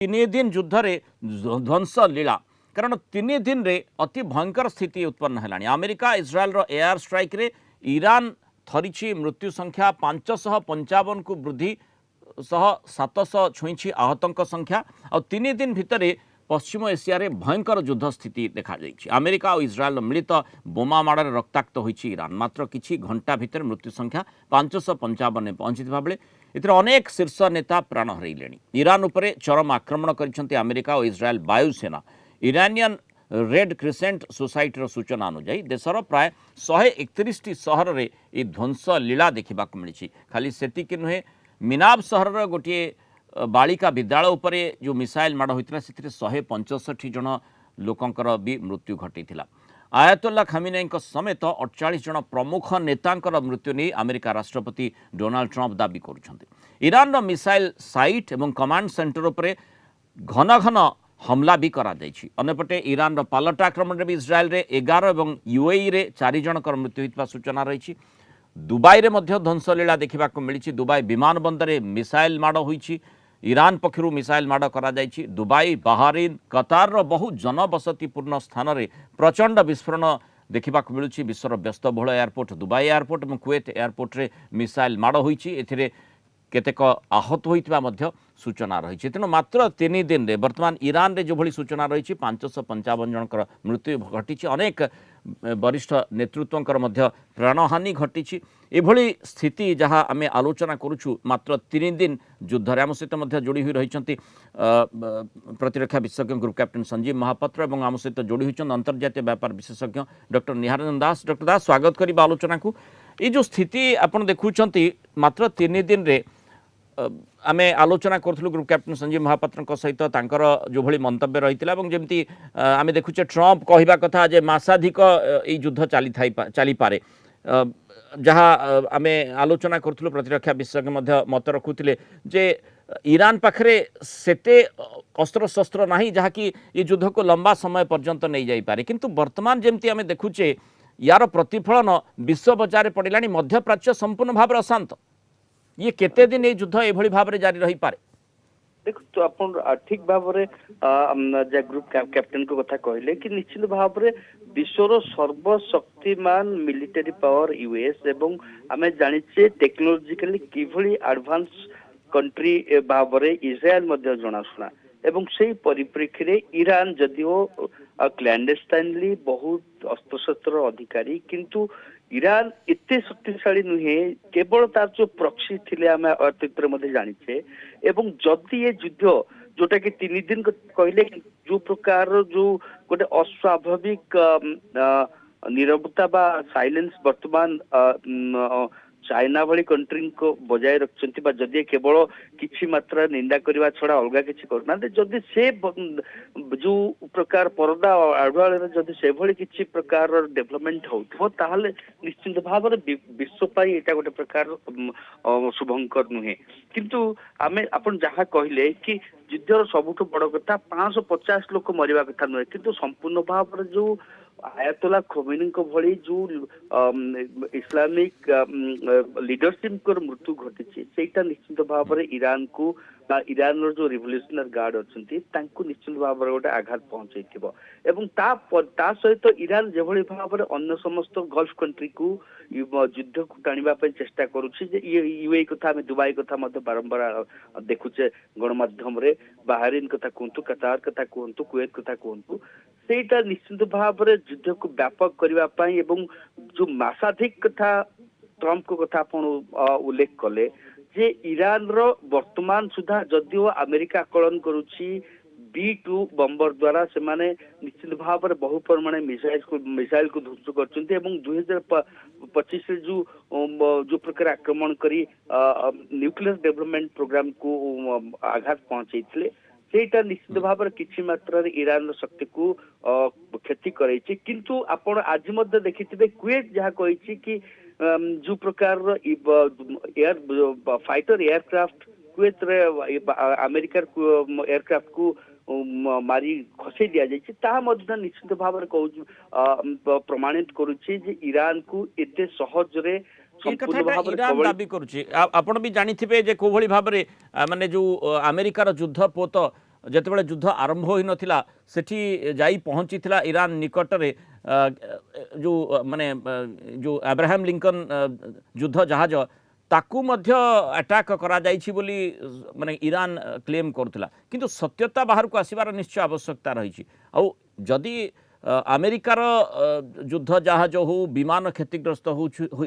ତିନି ଦିନ ଯୁଦ୍ଧରେ ଧ୍ୱଂସ ଲୀଳା କାରଣ ତିନି ଦିନରେ ଅତି ଭୟଙ୍କର ସ୍ଥିତି ଉତ୍ପନ୍ନ ହେଲାଣି। ଆମେରିକା ଇସ୍ରାଏଲର ଏୟାର ଷ୍ଟ୍ରାଇକ୍ରେ ଇରାନ ଧରିଛି ମୃତ୍ୟୁ ସଂଖ୍ୟା 555କୁ ବୃଦ୍ଧି ସହ 700 ଛୁଇଁଛି ଆହତଙ୍କ ସଂଖ୍ୟା। ଆଉ ତିନି ଦିନ ଭିତରେ ପଶ୍ଚିମ ଏସିଆରେ ଭୟଙ୍କର ଯୁଦ୍ଧ ସ୍ଥିତି ଦେଖାଯାଇଛି। ଆମେରିକା ଆଉ ଇସ୍ରାଏଲର ମିଳିତ ବୋମା ମାଡ଼ରେ ରକ୍ତାକ୍ତ ହୋଇଛି ଇରାନ। ମାତ୍ର କିଛି ଘଣ୍ଟା ଭିତରେ ମୃତ୍ୟୁ ସଂଖ୍ୟା 555 ପହଞ୍ଚିଥିବା ବେଳେ ଏଥିରେ ଅନେକ ଶୀର୍ଷ ନେତା ପ୍ରାଣ ହରାଇଲେଣି। ଇରାନ ଉପରେ ଚରମ ଆକ୍ରମଣ କରିଛନ୍ତି ଆମେରିକା ଓ ଇସ୍ରାଏଲ ବାୟୁସେନା। ଇରାନିଆନ ରେଡ୍ କ୍ରିସେଣ୍ଟ ସୋସାଇଟିର ସୂଚନା ଅନୁଯାୟୀ ଦେଶର ପ୍ରାୟ 131ଟି ସହରରେ ଏହି ଧ୍ୱଂସ ଲୀଳା ଦେଖିବାକୁ ମିଳିଛି। ଖାଲି ସେତିକି ନୁହେଁ, ମିନାବ ସହରର ଗୋଟିଏ ବାଳିକା ବିଦ୍ୟାଳୟ ଉପରେ ଯେଉଁ ମିସାଇଲ୍ ମାଡ଼ ହୋଇଥିଲା ସେଥିରେ 165 ଜଣ ଲୋକଙ୍କର ବି ମୃତ୍ୟୁ ଘଟିଥିଲା। ଆୟତୋଲ୍ଲା ଖାମିନେଇଙ୍କ ସମେତ 48 ଜଣ ପ୍ରମୁଖ ନେତାଙ୍କର ମୃତ୍ୟୁ ନେଇ ଆମେରିକା ରାଷ୍ଟ୍ରପତି ଡୋନାଲ୍ଡ ଟ୍ରମ୍ପ ଦାବି କରୁଛନ୍ତି। ଇରାନର ମିସାଇଲ୍ ସାଇଟ୍ ଏବଂ କମାଣ୍ଡ ସେଣ୍ଟର ଉପରେ ଘନ ଘନ हमला भी କରାଯାଇଛି। ଅନ୍ୟପଟେ ଇରାନର ପାଲଟା ଆକ୍ରମଣରେ ବି ଇସ୍ରାଏଲରେ 11 ଏବଂ ୟୁଏଇରେ 4 ଜଣଙ୍କର ମୃତ୍ୟୁ ହୋଇଥିବା ସୂଚନା ରହିଛି। ଦୁବାଇରେ ମଧ୍ୟ ଧ୍ୱଂସଲୀଳା ଦେଖିବାକୁ ମିଳିଛି। ଦୁବାଇ ବିମାନ ବନ୍ଦରରେ ମିସାଇଲ୍ ମାଡ଼ ହୋଇଛି। ଇରାନ ପକ୍ଷରୁ ମିସାଇଲ୍ ମାଡ଼ କରାଯାଇଛି। ଦୁବାଇ, ବାହାରିନ୍, କତାରର ବହୁ ଜନବସତିପୂର୍ଣ୍ଣ ସ୍ଥାନରେ ପ୍ରଚଣ୍ଡ ବିସ୍ଫୋରଣ ଦେଖିବାକୁ ମିଳୁଛି। ବିଶ୍ୱର ବ୍ୟସ୍ତବହୁଳ ଏୟାରପୋର୍ଟ ଦୁବାଇ ଏୟାରପୋର୍ଟ ଏବଂ କୁଏତ ଏୟାରପୋର୍ଟରେ ମିସାଇଲ୍ ମାଡ଼ ହୋଇଛି। ଏଥିରେ କେତେକ आहତ ହୋଇଥିବା ମଧ୍ୟ ସୂଚନା ରହିଛି। ତେଣୁ ମାତ୍ର 3 ଦିନରେ ବର୍ତ୍ତମାନ ଇରାନରେ ଯେଭଳି ସୂଚନା ରହିଛି 555 ଜଣଙ୍କର ମୃତ୍ୟୁ ଘଟିଛି। ଅନେକ ବରିଷ୍ଠ ନେତୃତ୍ୱଙ୍କର ମଧ୍ୟ ପ୍ରାଣହାନି ଘଟିଛି। ଏଭଳି ସ୍ଥିତି ଯାହା ଆମେ ଆଲୋଚନା କରୁଛୁ ମାତ୍ର 3 ଦିନ ଯୁଦ୍ଧରେ। ଆମ ସହିତ ମଧ୍ୟ ଯୋଡ଼ି ହୋଇ ରହିଛନ୍ତି ପ୍ରତିରକ୍ଷା ବିଶେଷଜ୍ଞ ଗ୍ରୁପ୍ କ୍ୟାପ୍ଟେନ୍ ସଞ୍ଜୀବ ମହାପାତ୍ର ଏବଂ ଆମ ସହିତ ଯୋଡ଼ି ହୋଇଛନ୍ତି ଅନ୍ତର୍ଜାତୀୟ ବ୍ୟାପାର ବିଶେଷଜ୍ଞ ଡକ୍ଟର ନିହାରଞ୍ଜନ ଦାସ। ଡକ୍ଟର ଦାସ, ସ୍ୱାଗତ କରିବା ଆଲୋଚନାକୁ। ये जो स्थिति आपण देखुंट मात्र 3 दिन रे आमे आलोचना करूँ ग्रुप कैप्टन संजीव महापात्र सहित जो भली मंतव्य रही जमी आम देखुचे ट्रम्प कहवा कथा जे मासाधिक ये युद्ध चली पारे जहाँ आम आलोचना करूँ प्रतिरक्षा विशेषज्ञ मत रखुले जे ईरान पाखे सेते अस्त्र शस्त्र ना जहाँकि ये युद्ध को लंबा समय पर्यंत नहीं जापे किंतु वर्तमान जमती आम देखुचे यार प्रतिफलन विश्व बजार पड़ानी मध्यप्राच्य संपूर्ण भाव अशांत ये केते दिन ये युद्ध एभली भाव जारी रही पारे देखो तो अपन ठीक भाव ग्रुप कैप्टेन को कथा कहले कि निश्चित भाव में विश्वर सर्वशक्तिमान मिलिटरी पावर यूएस एवं आम जाचे टेक्नोलोजिकली किभली एडवांस कंट्री भाव में इस्राएल जनाशुना एवं से परिप्रेक्षी रे ईरान जदिओ क्लैंडस्टाइनली बहुत अस्त्रशस्त्र अधिकारी किंतु ईरान एते शक्तिशाली नुहे केवल तार जो प्रॉक्सी थिले आम अतीत जानिछे एवं जदि ये युद्ध जोटा कि 3 दिन कहले जो प्रकार जो गोटे अस्वाभाविक नीरवता बा साइलेंस वर्तमान चाइना भली कंट्री को बजाय रखछन्ति बा जदि केवल किछि मात्रा निंदा करबा छड़ा अलगा किछि करना जदि से जो प्रकार परदा आडवाल जदि से भली किछि प्रकार डेवलपमेंट होथो ताहले निश्चित भाव में विश्व पाई एटा गोटे प्रकार शुभंकर नुहे किंतु आमे अपन जहा कहले कि युद्धर सबुठ बड़ कथा 550 लोक मरिबा कथा नुहे किंतु संपूर्ण भाव में जो आयतोला खोमेनी को भली जो इस्लामिक लीडरशिप को मृत्यु घटी सेटा निश्चित भाव में ईरान को ईरान जो रिवोल्यूशनरी गार्ड अच्छा निश्चित भाव में गोटे आघात पहुंचे एवं ता सहित ईरान जो भाव में अन्य समस्त गल्फ कंट्री को युद्ध को टाणिबा चेष्टा करुछि जे यूएई कथा आम दुबई कथा बारंबार देखुचे गणमाध्यम रे बाहरीन कथा कहतु कतार कथा कहतु कुवैत कथा कहतु सेटा निश्चित भाव में युद्ध को व्यापक करने एवं जो मासाधिक कथा ट्रम्प को कथा आपण उल्लेख कले जे ईरान रो वर्तमान सुधा जदिओ अमेरिका आकलन करुछि B2 बम्बर द्वारा से माने निश्चित भाव में बहु परिमाण मिसाइल को ध्वंस करछन्ते एवं 2025 जो प्रकार आक्रमण करी न्यूक्लियर डेवलपमेंट प्रोग्राम को आघात पहुंचैथिले सेटा निश्चित भाव में किछि मात्रा ईरान शक्ति को क्षति करैछि किंतु आपण आज मध्य देखिथिबे कुवैत जहा कहिछि कि जो प्रकार एयर फाइटर एयरक्राफ्ट कुवैत रे अमेरिका एयरक्राफ्ट को मारी खसई दिया जाइए ता मध्य निश्चित भाव में कहूँ प्रमाणित करुछि जे ईरान को एते सहज रे ईरान दाबी करुछि। आपण भी जानिथिबे जे कोभली भाव रे माने जो अमेरिकार युद्ध पोत ଯେତେବେଳେ ଯୁଦ୍ଧ ଆରମ୍ଭ ହୋଇନଥିଲା ସେଠି ଯାଇ ପହଞ୍ଚିଥିଲା ଇରାନ ନିକଟରେ ଯେଉଁ ମାନେ ଯେଉଁ ଆବ୍ରାହାମ ଲିଙ୍କନ ଯୁଦ୍ଧ ଜାହାଜ ତାକୁ ମଧ୍ୟ ଆଟାକ୍ କରାଯାଇଛି ବୋଲି ମାନେ ଇରାନ କ୍ଲେମ୍ କରୁଥିଲା କିନ୍ତୁ ସତ୍ୟତା ବାହାରକୁ ଆସିବାର ନିଶ୍ଚୟ ଆବଶ୍ୟକତା ରହିଛି। ଆଉ ଯଦି ଆମେରିକାର ଯୁଦ୍ଧ ଜାହାଜ ହଉ ବିମାନ କ୍ଷତିଗ୍ରସ୍ତ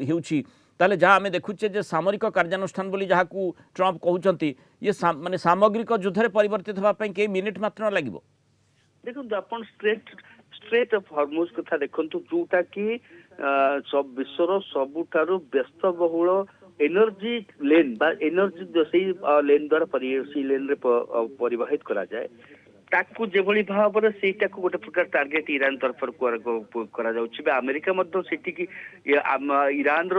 ହେଉଛି ତାହେଲେ ଯାହା ଆମେ ଦେଖୁଛେ ଯେ ସାମରିକ କାର୍ଯ୍ୟାନୁଷ୍ଠାନ ବୋଲି ଯାହାକୁ ଟ୍ରମ୍ପ କହୁଛନ୍ତି ଇଏ ମାନେ ସାମଗ୍ରିକ ଯୁଦ୍ଧରେ ପରିବର୍ତ୍ତିତ ହେବା ପାଇଁ କେଇ ମିନିଟ୍ ମାତ୍ର ଲାଗିବ। ଦେଖନ୍ତୁ ଆପଣ ଷ୍ଟ୍ରେଟ୍ ଅଫ୍ ହର୍ମୁଜ କଥା ଦେଖନ୍ତୁ ଯୋଉଟା କି ବିଶ୍ୱର ସବୁଠାରୁ ବ୍ୟସ୍ତବହୁଳ ଏନର୍ଜି ଲେନ୍ ବା ଏନର୍ଜି ସେଇ ଲେନ୍ ଦ୍ୱାରା ସେଇ ଲେନ୍ରେ ପରିବାହିତ କରାଯାଏ ତାକୁ ଯେଭଳି ଭାବରେ ସେଇଟାକୁ ଗୋଟେ ପ୍ରକାର ଟାର୍ଗେଟ ଇରାନ ତରଫରୁ କରାଯାଉଛି ବା ଆମେରିକା ମଧ୍ୟ ସେଠିକି ଇରାନର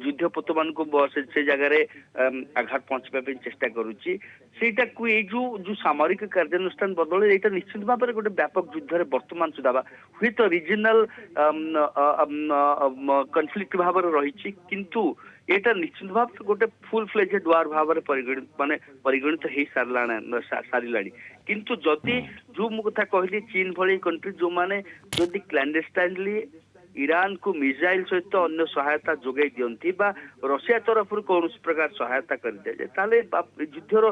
ଯୁଦ୍ଧପୋତ ମାନଙ୍କୁ ସେ ଜାଗାରେ ଆଘାତ ପହଞ୍ଚିବା ପାଇଁ ଚେଷ୍ଟା କରୁଛି। ସେଇଟାକୁ ଏଇ ଯୋଉ ସାମରିକ କାର୍ଯ୍ୟାନୁଷ୍ଠାନ ବଦଳରେ ଏଇଟା ନିଶ୍ଚିତ ଭାବରେ ଗୋଟେ ବ୍ୟାପକ ଯୁଦ୍ଧରେ ବର୍ତ୍ତମାନ ସୁଦ୍ଧା ହୁଏତ ରିଜିନାଲ କନଫ୍ଲିକ୍ଟ ଭାବରେ ରହିଛି କିନ୍ତୁ ଏଇଟା ନିଶ୍ଚିତ ଭାବରେ ଗୋଟେ ଫୁଲ ଫ୍ଲେଜେଡ ୱାର ଭାବରେ ପରିଗଣିତ ହେଇ ସାରିଲାଣି। କିନ୍ତୁ ଯଦି ଯୋଉ ମୁଁ କଥା କହିଲି ଚୀନ ଭଳି କଣ୍ଟ୍ରି ଯୋଉମାନେ ଯଦି କ୍ଲାଣ୍ଡେଷ୍ଟାଇନଲି ଇରାନକୁ ମିସାଇଲ ସହିତ ଅନ୍ୟ ସହାୟତା ଯୋଗାଇ ଦିଅନ୍ତି ବା ରଷିଆ ତରଫରୁ କୌଣସି ପ୍ରକାର ସହାୟତା କରିଦିଆଯାଏ ତାହେଲେ ଯୁଦ୍ଧର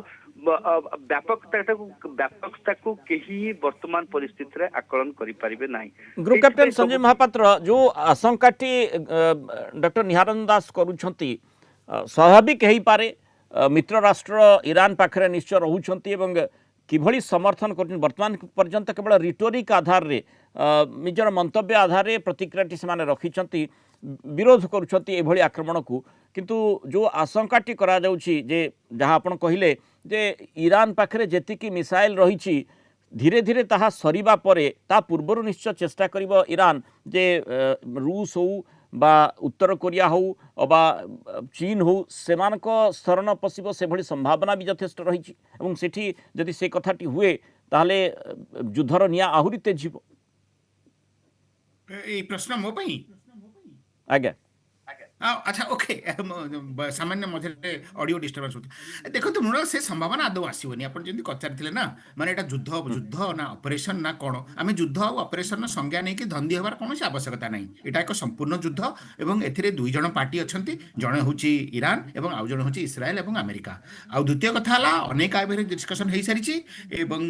ବ୍ୟାପକତାକୁ କେହି ବର୍ତ୍ତମାନ ପରିସ୍ଥିତିରେ ଆକଳନ କରିପାରିବେ ନାହିଁ। ଗ୍ରୁପ କ୍ୟାପ୍ଟେନ୍ ସଞ୍ଜୀବ ମହାପାତ୍ର ଯେଉଁ ଆଶଙ୍କାଟି ଡକ୍ଟର ନିହାରନ ଦାସ କରୁଛନ୍ତି ସ୍ୱାଭାବିକ ହେଇପାରେ ମିତ୍ର ରାଷ୍ଟ୍ର ଇରାନ ପାଖରେ ନିଶ୍ଚୟ ରହୁଛନ୍ତି ଏବଂ କିଭଳି ସମର୍ଥନ କରୁଛନ୍ତି ବର୍ତ୍ତମାନ ପର୍ଯ୍ୟନ୍ତ କେବଳ ରିଟୋରିକ୍ ଆଧାରରେ ନିଜର ମନ୍ତବ୍ୟ ଆଧାରରେ ପ୍ରତିକ୍ରିୟାଟି ସେମାନେ ରଖିଛନ୍ତି ବିରୋଧ କରୁଛନ୍ତି ଏଭଳି ଆକ୍ରମଣକୁ କିନ୍ତୁ ଯେଉଁ ଆଶଙ୍କାଟି କରାଯାଉଛି ଯେ ଯାହା ଆପଣ କହିଲେ ଯେ ଇରାନ ପାଖରେ ଯେତିକି ମିସାଇଲ ରହିଛି ଧୀରେ ଧୀରେ ତାହା ସରିବା ପରେ ତା ପୂର୍ବରୁ ନିଶ୍ଚୟ ଚେଷ୍ଟା କରିବ ଇରାନ ଯେ ରୁଷ ହଉ বা উত্তর কোরিয়া হও বা চীন হও সেমানক শরণ পশিব সেভଳି সম্ভাবনা भी যথেষ্ট রয়েছে এবং সেটি যদি সে কথাটি হুয়ে তাহলে যুদ্ধর নিয়া আহুরি তেজিব। এই প্রশ্ন মো পাই আজ্ঞা আচ্ছা ওকে সামান্য মধ্যে অডিও ডিস্টর্বান্স হচ্ছে দেখুন মূল সে সম্ভাবনা আদৌ আসবনি আপনার যেমন পচারিলে না মানে এটা যুদ্ধ যুদ্ধ না অপরেশন না কোণ আমি যুদ্ধ আর অপরেশন সংজ্ঞা নেই ধন্দি হবার কৌশি আবশ্যকতা নাই এটা এক সম্পূর্ণ যুদ্ধ এবং এতে দুই জন পার্টি অনেক জনে হচ্ছে ইরান এবং আউ জন হচ্ছে ইসরায়েল এবং আমেরিকা। আউ দ্বিতীয় কথা হল অনেক আগে ডিসকসন হয়ে সারিছি এবং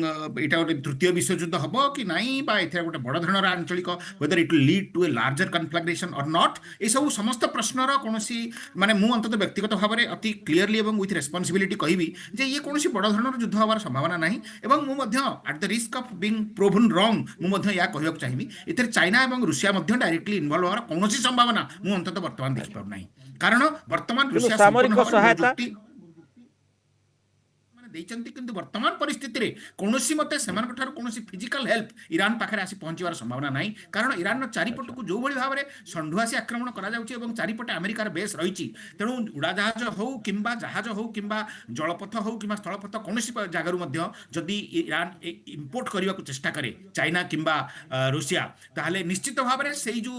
এটা গোটে তৃতীয় বিশ্বযুদ্ধ হব কি নাই বা এতে গোটে বড় ধরনের আঞ্চলিক whether it will lead to a larger conflagration or not এইসব সমস্ত প্রশ্ন কৌশি মানে মু অন্তত ব্যক্তিগত ভাবে অতি ক্লিয়ারলি এবং উইথ রেসপন্সিবিলিটি কহিবি যে ইয়ে কৌশি বড় ধরনের যুদ্ধ হবার সম্ভাবনা নাই এবং মু মধ্য আট দ্য রিস্ক অফ বিং প্রোভন রং মু মধ্য ইয়া কহিବାକୁ চাহিবি এতে চাইনা এবং রুষিয়া মধ্য ডাইরেক্টলি ইনভলভ হওয়ার কৌশি সম্ভাবনা মু অন্তত বর্তমান দেখিপার নাই কারণ বর্তমান রুষিয়া সামরিক সহায়তা ଦେଇଛନ୍ତି କିନ୍ତୁ ବର୍ତ୍ତମାନ ପରିସ୍ଥିତିରେ କୌଣସି ମତେ ସେମାନଙ୍କ ଠାରୁ କୌଣସି ଫିଜିକାଲ ହେଲ୍ପ ଇରାନ ପାଖରେ ଆସି ପହଞ୍ଚିବାର ସମ୍ଭାବନା ନାହିଁ କାରଣ ଇରାନର ଚାରିପଟକୁ ଯେଉଁଭଳି ଭାବରେ ଷଣ୍ଢୁଆସି ଆକ୍ରମଣ କରାଯାଉଛି ଏବଂ ଚାରିପଟେ ଆମେରିକାର ବେସ୍ ରହିଛି ତେଣୁ ଉଡ଼ାଜାହାଜ ହଉ କିମ୍ବା ଜାହାଜ ହଉ କିମ୍ବା ଜଳପଥ ହଉ କିମ୍ବା ସ୍ଥଳପଥ କୌଣସି ଜାଗାରୁ ମଧ୍ୟ ଯଦି ଇରାନ ଇମ୍ପୋର୍ଟ କରିବାକୁ ଚେଷ୍ଟା କରେ ଚାଇନା କିମ୍ବା ରୁଷିଆ ତାହେଲେ ନିଶ୍ଚିତ ଭାବରେ ସେଇ ଯେଉଁ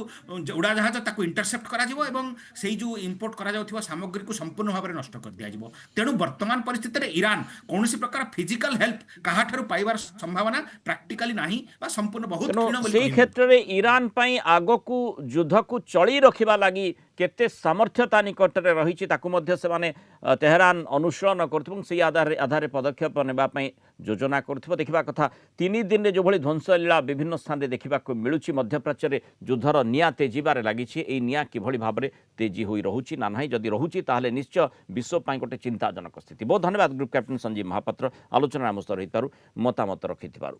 ଉଡ଼ାଜାହାଜ ତାକୁ ଇଣ୍ଟରସେପ୍ଟ କରାଯିବ ଏବଂ ସେଇ ଯେଉଁ ଇମ୍ପୋର୍ଟ କରାଯାଉଥିବା ସାମଗ୍ରୀକୁ ସମ୍ପୂର୍ଣ୍ଣ ଭାବରେ ନଷ୍ଟ କରିଦିଆଯିବ। ତେଣୁ ବର୍ତ୍ତମାନ ପରିସ୍ଥିତିରେ ଇରାନ କୌଣସି ପ୍ରକାର ଫିଜିକାଲ ହେଲ୍ପ କାହାଠାରୁ ପାଇବାର ସମ୍ଭାବନା ପ୍ରାକ୍ଟିକାଲି ନାହିଁ ବା ସମ୍ପୂର୍ଣ୍ଣ ବହୁତ କ୍ଷୀଣ ବୋଲି ସେହି କ୍ଷେତ୍ରରେ ଇରାନ ପାଇଁ ଆଗକୁ ଯୁଦ୍ଧକୁ ଚଳି ରଖିବା ଲାଗି କେତେ ସାମର୍ଥ୍ୟତା ନିକଟରେ ରହିଛି ତାକୁ ମଧ୍ୟ ସେମାନେ ତେହରାନ ଅନୁସରଣ କରୁଥିବ ଏବଂ ସେହି ଆଧାରରେ ପଦକ୍ଷେପ ନେବା ପାଇଁ ଯୋଜନା କରୁଥିବ। ଦେଖିବା କଥା 3 ଦିନରେ ଯେଭଳି ଧ୍ୱଂସଲୀଳା ବିଭିନ୍ନ ସ୍ଥାନରେ ଦେଖିବାକୁ ମିଳୁଛି ମଧ୍ୟପ୍ରାଚ୍ୟରେ ଯୁଦ୍ଧର ନିଆଁ ତେଜିବାରେ ଲାଗିଛି ଏହି ନିଆଁ କିଭଳି ଭାବରେ ତେଜି ହୋଇ ରହୁଛି ନା ନାହିଁ ଯଦି ରହୁଛି ତାହେଲେ ନିଶ୍ଚୟ ବିଶ୍ୱ ପାଇଁ ଗୋଟେ ଚିନ୍ତାଜନକ ସ୍ଥିତି। ବହୁତ ଧନ୍ୟବାଦ ଗ୍ରୁପ କ୍ୟାପ୍ଟେନ୍ ସଞ୍ଜୀବ ମହାପାତ୍ର ଆଲୋଚନାରେ ଆମ ସହ ରହିଥିବାରୁ ମତାମତ ରଖିଥିବାରୁ।